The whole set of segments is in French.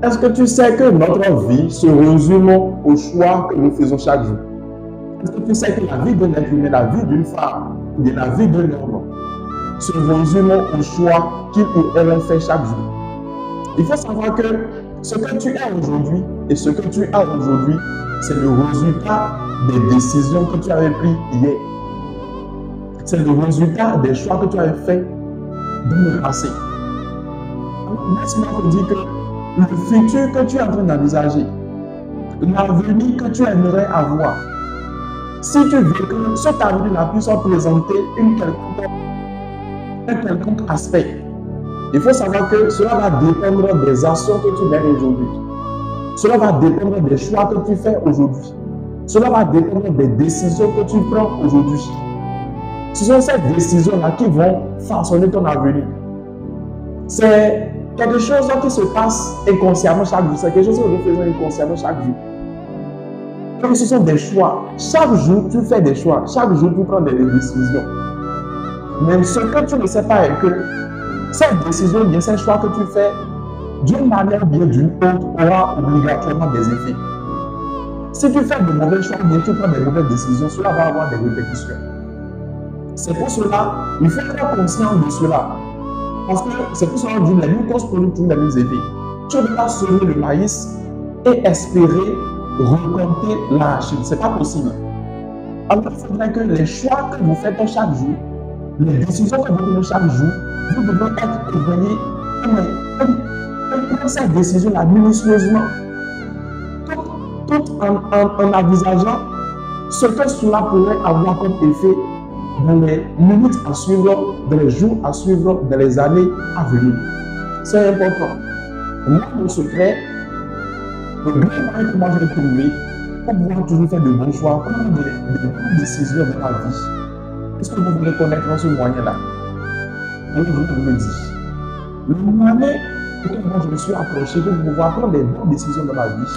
Est-ce que tu sais que notre vie se résume au choix que nous faisons chaque jour? Est-ce que tu sais que la vie d'un être humain, la vie d'une femme, de la vie d'un homme, se résume au choix qu'il ou elle fait chaque jour? Il faut savoir que ce que tu es aujourd'hui et ce que tu as aujourd'hui, c'est le résultat des décisions que tu avais prises hier. C'est le résultat des choix que tu avais faits dans le passé. Laisse-moi te dire que le futur que tu es en train d'envisager, l'avenir que tu aimerais avoir, si tu veux que cet avenir-là puisse présenter un quelconque aspect, il faut savoir que cela va dépendre des actions que tu mènes aujourd'hui. Cela va dépendre des choix que tu fais aujourd'hui. Cela va dépendre des décisions que tu prends aujourd'hui. Ce sont ces décisions-là qui vont façonner ton avenir. C'est quelque chose qui se passe inconsciemment chaque jour. C'est quelque chose que nous faisons inconsciemment chaque jour. Donc, ce sont des choix. Chaque jour, tu fais des choix. Chaque jour, tu prends des décisions. Mais ce que tu ne sais pas est que ces décisions, bien ces choix que tu fais, d'une manière bien d'une autre, aura obligatoirement des effets. Si tu fais de mauvais choix, bien tu prends des mauvaises décisions, cela va avoir des répercussions. C'est pour cela, il faut être conscient de cela. Parce que c'est pour cela qu'on dit les mêmes causes produisent toujours les mêmes effets. Tu ne peux pas semer le maïs et espérer récolter l'arachide. Ce n'est pas possible. Alors il faudrait que les choix que vous faites chaque jour, les décisions que vous prenez chaque jour, vous devez être éveillé et prendre ces décisions-là minutieusement. Tout en envisageant ce que cela pourrait avoir comme effet dans les minutes à suivre, dans les jours à suivre, dans les années à venir. C'est important. Moi, mon secret, le grand moyen que moi j'ai trouvé pour pouvoir toujours faire de bons choix, prendre des bonnes décisions dans ma vie. Est-ce que vous voulez connaître ce moyen-là? Alors, je vous le dis. Le moyen auquel moi je me suis approché pour pouvoir prendre des bonnes décisions dans ma vie,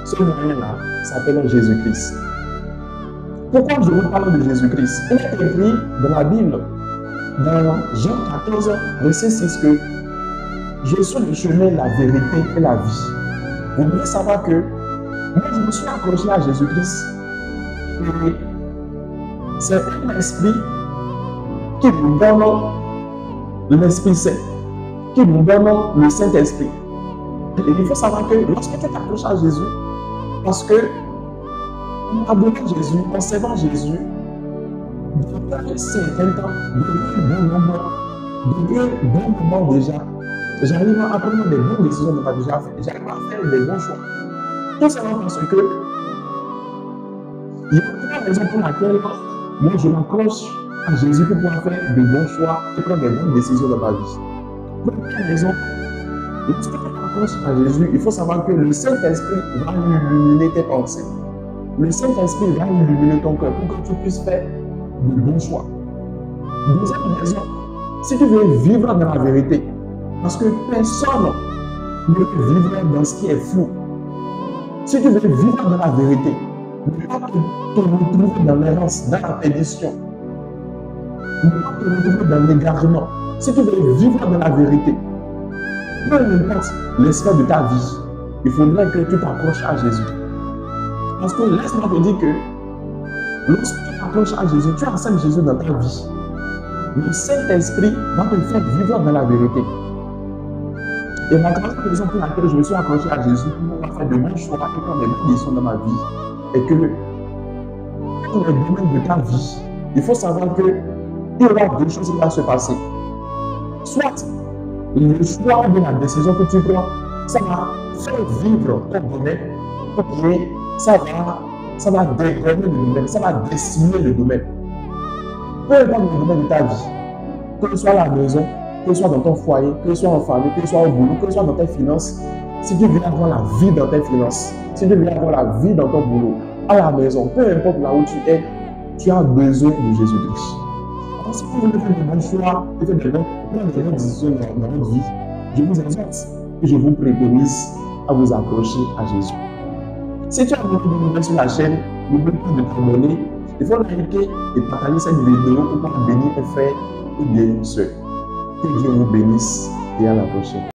ce moyen-là s'appelle Jésus-Christ. Pourquoi je vous parle de Jésus-Christ? Il est écrit dans la Bible, dans Jean 14, verset 6, que je suis le chemin, la vérité et la vie. Vous devez savoir que moi je me suis accroché à Jésus-Christ. Et c'est un esprit qui nous donne l'Esprit Saint, qui nous donne le Saint-Esprit. Et il faut savoir que lorsque tu t'accroches à Jésus, parce que en adorant Jésus, en servant Jésus, depuis un certain temps, depuis un bon moment déjà, j'arrive à prendre des bonnes décisions de ma vie, j'arrive à faire des bons choix. Tout simplement parce que il y a une raison pour laquelle moi je m'accroche à Jésus pour pouvoir faire de bons choix et prendre des bonnes décisions dans ma vie. Première raison, lorsque tu t'accroches à Jésus, il faut savoir que le Saint-Esprit va illuminer tes pensées. Le Saint-Esprit va illuminer ton cœur pour que tu puisses faire de bons choix. Deuxième raison, si tu veux vivre dans la vérité, parce que personne ne peut vivre dans ce qui est flou. Si tu veux vivre dans la vérité, ne pas te retrouver dans l'errance, dans la perdition, ne pas te retrouver dans l'égarement. Si tu veux vivre dans la vérité, peu importe l'espace de ta vie, il faudrait que tu t'accroches à Jésus. Parce que laisse-moi te dire que lorsque tu t'accroches à Jésus, tu enseignes Jésus dans ta vie. Le Saint-Esprit va te faire vivre dans la vérité. Et la grande raison pour laquelle je me suis accroché à Jésus pour pouvoir faire de bons choix et prendre des bonnes décisions dans ma vie est que dans les domaines de ta vie, il faut savoir qu'il y aura deux choses qui vont se passer. Soit le choix de la décision que tu prends, ça va faire vivre ton domaine, et ça va dégrader le domaine, ça va décimer le domaine. Peu importe le domaine de ta vie, que ce soit à la maison, que ce soit dans ton foyer, que ce soit en famille, que ce soit au boulot, que ce soit dans tes finances, si tu veux avoir la vie dans tes finances, si tu veux avoir la vie dans ton boulot, à la maison, peu importe là où tu es, tu as besoin de Jésus-Christ. Alors, si vous voulez faire de bons choix, et faire de bonnes décisions dans votre vie, je vous exhorte et je vous préconise à vous accrocher à Jésus. Si tu as envie de nous sur la chaîne, n'oublie pas de t'abonner. Il faut liker et partager cette vidéo pour pouvoir bénir tes frères et bien une soeur. Que Dieu vous bénisse et à la prochaine.